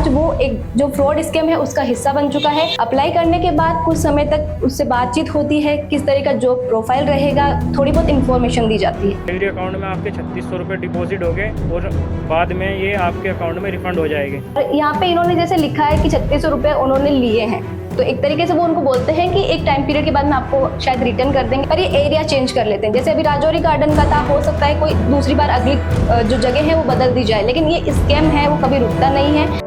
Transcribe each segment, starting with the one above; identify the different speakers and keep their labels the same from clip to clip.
Speaker 1: आज वो एक जो फ्रॉड स्कैम है उसका हिस्सा बन चुका है। अप्लाई करने के बाद कुछ समय तक उससे बातचीत होती है, किस तरह का जॉब प्रोफाइल रहेगा, थोड़ी बहुत इन्फॉर्मेशन दी जाती है।
Speaker 2: मेरे अकाउंट में आपके 3600 रुपये डिपॉजिट हो गए और बाद में ये आपके अकाउंट में रिफंड हो जाएंगे।
Speaker 1: यहाँ पे इन्होंने जैसे लिखा है कि 3600 रुपये उन्होंने लिए हैं, तो एक तरीके से वो उनको बोलते हैं कि एक टाइम पीरियड के बाद में आपको शायद रिटर्न कर देंगे, पर ये एरिया चेंज कर लेते हैं। जैसे अभी राजौरी गार्डन का था, हो सकता है कोई दूसरी बार अगली जो जगह है वो बदल दी जाए, लेकिन ये स्कैम है वो कभी रुकता नहीं है।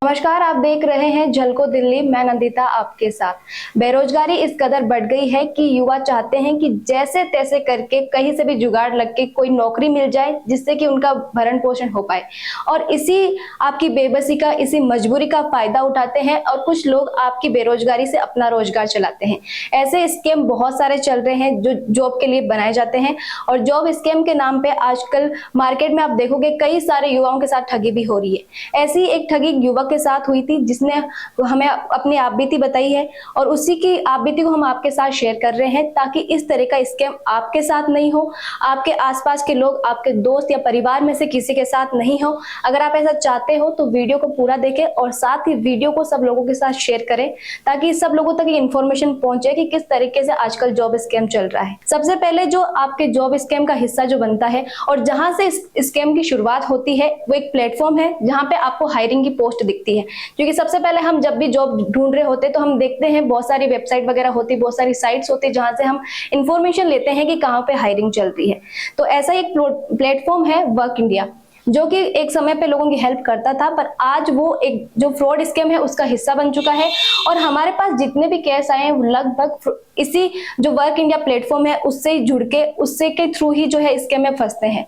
Speaker 1: नमस्कार, आप देख रहे हैं झलको दिल्ली। मैं नंदिता आपके साथ। बेरोजगारी इस कदर बढ़ गई है कि युवा चाहते हैं कि जैसे तैसे करके कहीं से भी जुगाड़ लग के कोई नौकरी मिल जाए जिससे कि उनका भरण पोषण हो पाए, और इसी आपकी बेबसी का, इसी मजबूरी का फायदा उठाते हैं और कुछ लोग आपकी बेरोजगारी से अपना रोजगार चलाते हैं। ऐसे स्कैम बहुत सारे चल रहे हैं जो जॉब के लिए बनाए जाते हैं, और जॉब स्कैम के नाम पे आजकल मार्केट में आप देखोगे कई सारे युवाओं के साथ ठगी भी हो रही है। ऐसी एक ठगी युवक के साथ हुई थी जिसने हमें अपनी आपबीती बताई है, और उसी की आपबीती को हम आपके साथ शेयर कर रहे हैं ताकि इस तरह का स्कैम आपके साथ नहीं हो, आपके आसपास के लोग, आपके दोस्त या परिवार में से किसी के साथ नहीं हो। अगर आप ऐसा चाहते हो तो वीडियो को पूरा देखें और साथ ही वीडियो को सब लोगों के साथ शेयर करें ताकि सब लोगों तक ये इन्फॉर्मेशन पहुंचे कि किस तरीके से आजकल जॉब स्कैम चल रहा है। सबसे पहले जो आपके जॉब स्कैम का हिस्सा जो बनता है और जहां से इस स्कैम की शुरुआत होती है, वो एक प्लेटफॉर्म है जहां पे आपको हायरिंग की पोस्ट दिखती है। क्योंकि सबसे पहले हम जब भी जॉब ढूंढ रहे होते तो हम देखते हैं बहुत सारी वेबसाइट वगैरह होती, बहुत सारी साइट्स होती जहां से हम इंफॉर्मेशन लेते हैं कि कहां पे हायरिंग चल रही है। तो ऐसा एक प्लेटफॉर्म है वर्क इंडिया, जो कि एक समय पे लोगों की हेल्प करता था, पर आज वो एक जो फ्रॉड स्कैम है उसका हिस्सा बन चुका है। और हमारे पास जितने भी केस आए हैं वो लगभग इसी जो वर्क इंडिया प्लेटफॉर्म है उससे ही जुड़ के, उससे के थ्रू ही जो है स्कैम में फंसते हैं।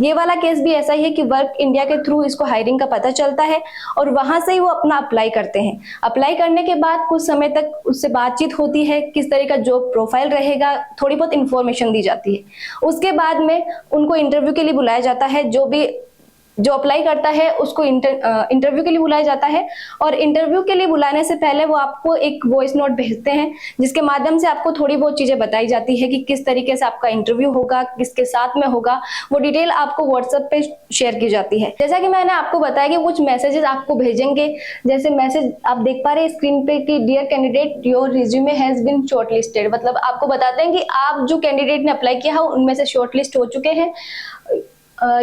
Speaker 1: ये वाला केस भी ऐसा ही है कि वर्क इंडिया के थ्रू इसको हायरिंग का पता चलता है और वहां से ही वो अपना अप्लाई करते हैं। अप्लाई करने के बाद कुछ समय तक उससे बातचीत होती है, किस तरह का जॉब प्रोफाइल रहेगा, थोड़ी बहुत इन्फॉर्मेशन दी जाती है। उसके बाद में उनको इंटरव्यू के लिए बुलाया जाता है। जो अप्लाई करता है उसको इंटरव्यू के लिए बुलाया जाता है, और इंटरव्यू के लिए बुलाने से पहले वो आपको एक वॉइस नोट भेजते हैं जिसके माध्यम से आपको थोड़ी बहुत चीजें बताई जाती है कि किस तरीके से आपका इंटरव्यू होगा, किसके साथ में होगा। वो डिटेल आपको व्हाट्सएप पे शेयर की जाती है। जैसा कि मैंने आपको बताया कि कुछ मैसेजेस आपको भेजेंगे, जैसे मैसेज आप देख पा रहे हैं स्क्रीन पे कि dear candidate your resume has been shortlisted. मतलब आपको बताते हैं कि आप जो कैंडिडेट ने अप्लाई किया है उनमें से शॉर्टलिस्ट हो चुके हैं।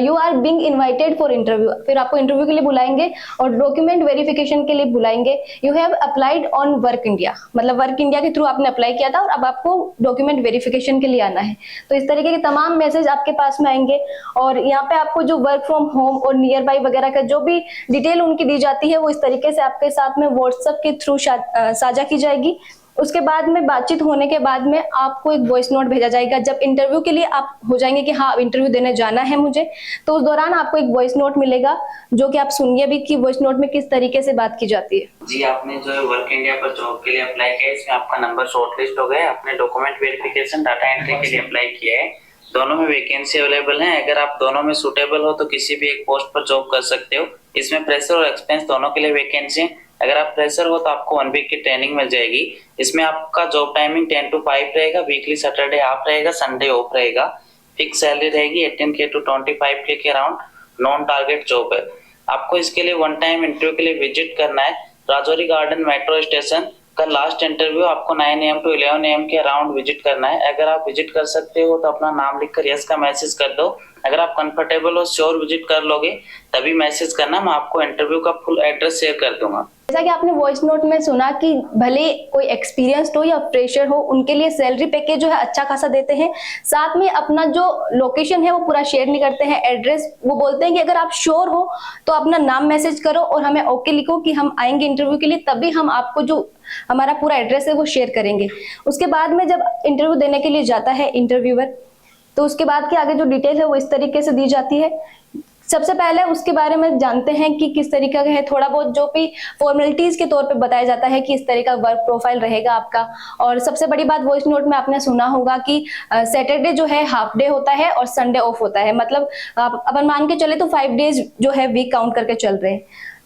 Speaker 1: You are being invited for interview, फिर आपको इंटरव्यू के लिए बुलाएंगे और डॉक्यूमेंट वेरिफिकेशन के लिए बुलाएंगे। You have applied on work India, मतलब वर्क इंडिया के थ्रू आपने अप्लाई किया था और अब आपको डॉक्यूमेंट वेरिफिकेशन के लिए आना है। तो इस तरीके के तमाम मैसेज आपके पास में आएंगे, और यहाँ पे आपको जो वर्क फ्रॉम होम और नियर बाई वगैरह का जो भी डिटेल उनकी दी जाती है वो इस तरीके से आपके साथ में व्हाट्सएप के थ्रू साझा की जाएगी। उसके बाद में बातचीत होने के बाद में आपको एक वॉइस नोट भेजा जाएगा। जब इंटरव्यू के लिए आप हो जाएंगे कि हाँ इंटरव्यू देने जाना है मुझे, तो उस दौरान आपको एक वॉइस नोट मिलेगा जो कि आप सुनिए भी कि वॉइस नोट में किस तरीके से बात की जाती है।
Speaker 3: जी, आपने जो है वर्क इंडिया पर जॉब के लिए अप्लाई किया है, इसमें आपका नंबर शॉर्टलिस्ट हो गया। आपने डॉक्यूमेंट वेरिफिकेशन, डाटा एंट्री के लिए अप्लाई किया है। दोनों में वैकेंसी अवेलेबल है। अगर आप दोनों में सूटेबल हो तो किसी भी एक पोस्ट पर जॉब कर सकते हो। इसमें फ्रेशर और एक्सपीरियंस दोनों के लिए वैकेंसी है। अगर आप फ्रेशर हो तो आपको 1 वीक की ट्रेनिंग मिल जाएगी। इसमें आपका जॉब टाइमिंग 10 to 5 रहेगा, वीकली सैटरडे ऑफ रहेगा, संडे ऑफ रहेगा। फिक्स सैलरी रहेगी 18K to 25K के अराउंड। नॉन टारगेट जॉब है। आपको इसके लिए 1 टाइम इंटरव्यू के लिए विजिट करना है राजौरी गार्डन मेट्रो स्टेशन का। लास्ट इंटरव्यू आपको 9 AM to 11 AM के अराउंड विजिट करना है। अगर आप विजिट कर सकते हो तो अपना नाम लिखकर यस का मैसेज कर दो। अगर आप कंफर्टेबल हो, श्योर विजिट कर लोगे, तभी मैसेज करना। मैं आपको इंटरव्यू का फुल एड्रेस शेयर कर दूंगा।
Speaker 1: जैसा कि आपने वॉइस नोट में सुना कि भले कोई एक्सपीरियंस्ड हो या फ्रेशर हो, उनके लिए सैलरी पैकेज जो है अच्छा खासा देते हैं। साथ में अपना जो लोकेशन है वो पूरा शेयर नहीं करते हैं, एड्रेस। वो बोलते हैं कि अगर आप श्योर हो तो अपना नाम मैसेज करो और हमें ओके लिखो कि हम आएंगे इंटरव्यू के लिए, तभी हम आपको जो हमारा पूरा एड्रेस है वो शेयर करेंगे। उसके बाद में जब इंटरव्यू देने के लिए जाता है इंटरव्यूअर, तो उसके बाद के आगे जो डिटेल है वो इस तरीके से दी जाती है। सबसे पहले उसके बारे में जानते हैं कि किस तरीका का है, थोड़ा बहुत जो भी फॉर्मेलिटीज के तौर पे बताया जाता है कि इस तरह का वर्क प्रोफाइल रहेगा आपका। और सबसे बड़ी बात, वॉइस नोट में आपने सुना होगा कि सैटरडे जो है हाफ डे होता है और संडे ऑफ होता है, मतलब अपन मान के चले तो 5 डेज जो है वीक काउंट करके चल रहे हैं।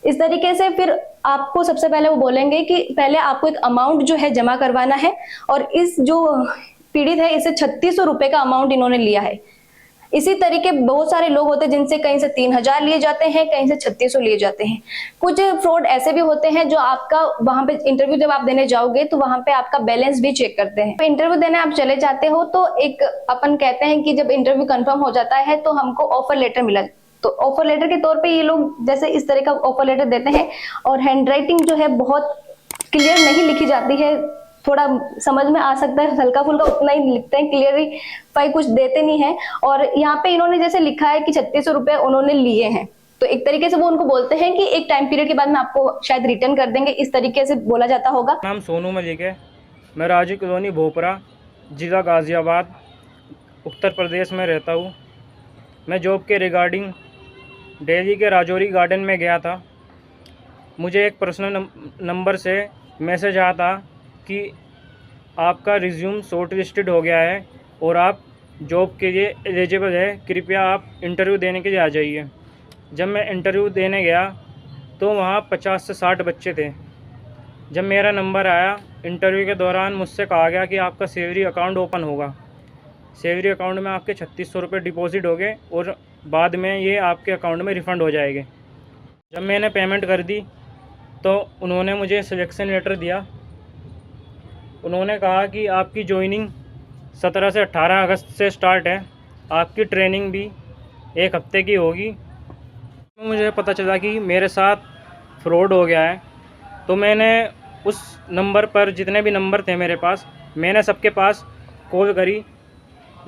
Speaker 1: इस तरीके से फिर आपको सबसे पहले वो बोलेंगे कि पहले आपको एक अमाउंट जो है जमा करवाना है, और इस जो पीड़ित है इसे 3600 रुपए का अमाउंट इन्होंने लिया है। इसी तरीके बहुत सारे लोग होते हैं जिनसे कहीं से 3000 लिए जाते हैं, कहीं से 3600 लिए जाते हैं। कुछ फ्रॉड ऐसे भी होते हैं जो आपका वहां पे इंटरव्यू जब आप देने जाओगे तो वहां पे आपका बैलेंस भी चेक करते हैं। तो इंटरव्यू देने आप चले जाते हो तो एक अपन कहते हैं कि जब इंटरव्यू कंफर्म हो जाता है तो हमको ऑफर लेटर मिला, तो ऑफर लेटर के तौर पे ये लोग जैसे इस तरह का ऑफर लेटर देते हैं, और हैंडराइटिंग जो है बहुत क्लियर नहीं लिखी जाती है, थोड़ा समझ में आ सकता है, हल्का फुल्का उतना ही लिखते हैं, क्लियरली कुछ देते नहीं है। और यहाँ पे इन्होंने जैसे लिखा है कि 3600 रुपए उन्होंने लिए हैं, तो एक तरीके से वो उनको बोलते हैं कि एक टाइम पीरियड के बाद में आपको शायद रिटर्न कर देंगे, इस तरीके से बोला जाता होगा।
Speaker 2: नाम सोनू मलिक है, मैं राजू कॉलोनी भोपरा, जिला गाजियाबाद, उत्तर प्रदेश में रहता हूँ। मैं जॉब के रिगार्डिंग दिल्ली के राजौरी गार्डन में गया था। मुझे एक पर्सनल नंबर से मैसेज आया था कि आपका रिज्यूम शॉर्ट लिस्टेड हो गया है और आप जॉब के लिए एलिजिबल है, कृपया आप इंटरव्यू देने के लिए आ जाइए। जब मैं इंटरव्यू देने गया तो वहाँ 50 से 60 बच्चे थे। जब मेरा नंबर आया, इंटरव्यू के दौरान मुझसे कहा गया कि आपका सैलरी अकाउंट ओपन होगा, सैलरी अकाउंट में आपके 3600 रुपये डिपॉजिट हो गए और बाद में ये आपके अकाउंट में रिफ़ंड हो जाएंगे। जब मैंने पेमेंट कर दी तो उन्होंने मुझे सिलेक्शन लेटर दिया। उन्होंने कहा कि आपकी जॉइनिंग 17 से 18 अगस्त से स्टार्ट है, आपकी ट्रेनिंग भी 1 हफ्ते की होगी। मुझे पता चला कि मेरे साथ फ्रॉड हो गया है, तो मैंने उस नंबर पर जितने भी नंबर थे मेरे पास, मैंने सबके पास कॉल करी,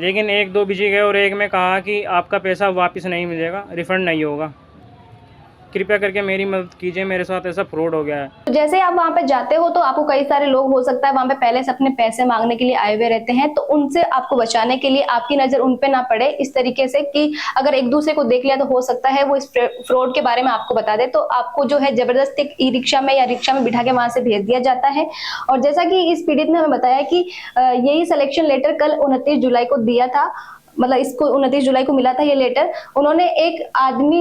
Speaker 2: लेकिन 1-2 बिजी गए और एक में कहा कि आपका पैसा वापस नहीं मिलेगा, रिफ़ंड नहीं होगा। कृपया करके मेरी मदद कीजिए, मेरे साथ ऐसा फ्रॉड हो गया है।
Speaker 1: तो जैसे आप वहां पे जाते हो तो आपको कई सारे लोग हो सकता है वहां पे पहले से अपने पैसे मांगने के लिए आए हुए रहते हैं, तो उनसे आपको बचाने के लिए आपकी नजर उन पे ना पड़े इस तरीके से कि अगर एक दूसरे को देख लिया तो हो सकता है वो इस फ्रॉड के बारे में आपको बता दे, तो आपको जो है जबरदस्ती एक ई रिक्शा में या रिक्शा में बिठा के वहां से भेज दिया जाता है। और जैसा कि इस पीड़ित ने हमें बताया कि यही सिलेक्शन लेटर कल 29 जुलाई को दिया था, मतलब इसको 29 जुलाई को मिला था ये लेटर। उन्होंने एक आदमी,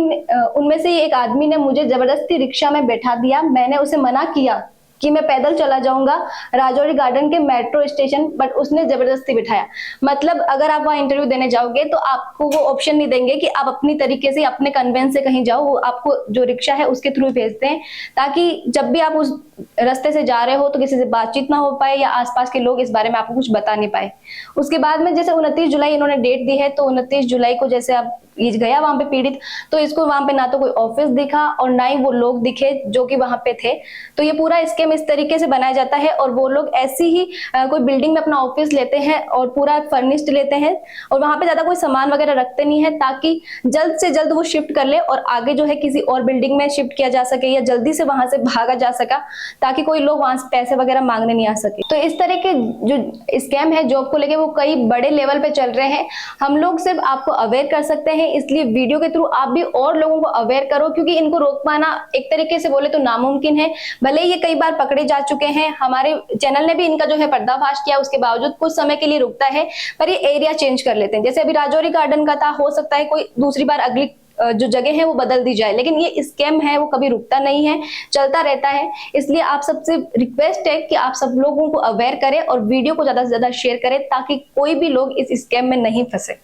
Speaker 1: उनमें से एक आदमी ने मुझे जबरदस्ती रिक्शा में बैठा दिया। मैंने उसे मना किया कि मैं पैदल चला जाऊंगा राजौरी गार्डन के मेट्रो स्टेशन, बट उसने जबरदस्ती बिठाया। मतलब अगर आप वहाँ इंटरव्यू देने जाओगे तो आपको वो ऑप्शन नहीं देंगे कि आप अपनी तरीके से अपने कन्वेंस से कहीं जाओ, वो आपको जो रिक्शा है उसके थ्रू भेजते हैं, ताकि जब भी आप उस रास्ते से जा रहे हो तो किसी से बातचीत ना हो पाए या आसपास के लोग इस बारे में आपको कुछ बता नहीं पाए। उसके बाद में जैसे 29 जुलाई इन्होंने डेट दी है, तो 29 जुलाई को जैसे आप गया वहां पे पीड़ित, तो इसको वहां पे ना तो कोई ऑफिस दिखा और ना ही वो लोग दिखे जो कि वहां पे थे। तो ये पूरा स्कीम इस तरीके से बनाया जाता है, और वो लोग ऐसी ही कोई बिल्डिंग में अपना ऑफिस लेते हैं और पूरा फर्निश्ड लेते हैं, और वहां पे ज्यादा कोई सामान वगैरह रखते नहीं है, ताकि जल्द से जल्द वो शिफ्ट कर ले और आगे जो है किसी और बिल्डिंग में शिफ्ट किया जा सके या जल्दी से वहां से भागा जा सका, ताकि कोई लोग वहां से पैसे वगैरह मांगने नहीं आ सके। तो इस तरह के जो स्कैम है जॉब को लेके वो कई बड़े लेवल पे चल रहे हैं। हम लोग सिर्फ आपको अवेयर कर सकते हैं, इसलिए वीडियो के थ्रू आप भी और लोगों को अवेयर करो, क्योंकि इनको रोक पाना एक तरीके से बोले तो नामुमकिन है। भले ये कई बार पकड़े जा चुके हैं, हमारे चैनल ने भी इनका जो है पर्दाफाश किया, उसके बावजूद कुछ समय के लिए रुकता है, पर ये एरिया चेंज कर लेते हैं। जैसे अभी राजौरी गार्डन का था, हो सकता है कोई दूसरी बार अगली जो जगह है वो बदल दी जाए, लेकिन ये स्कैम है वो कभी रुकता नहीं है, चलता रहता है। इसलिए आप सबसे रिक्वेस्ट है कि आप सब लोगों को अवेयर करें और वीडियो को ज्यादा से ज्यादा शेयर करें, ताकि कोई भी लोग इस स्कैम में नहीं फंसे।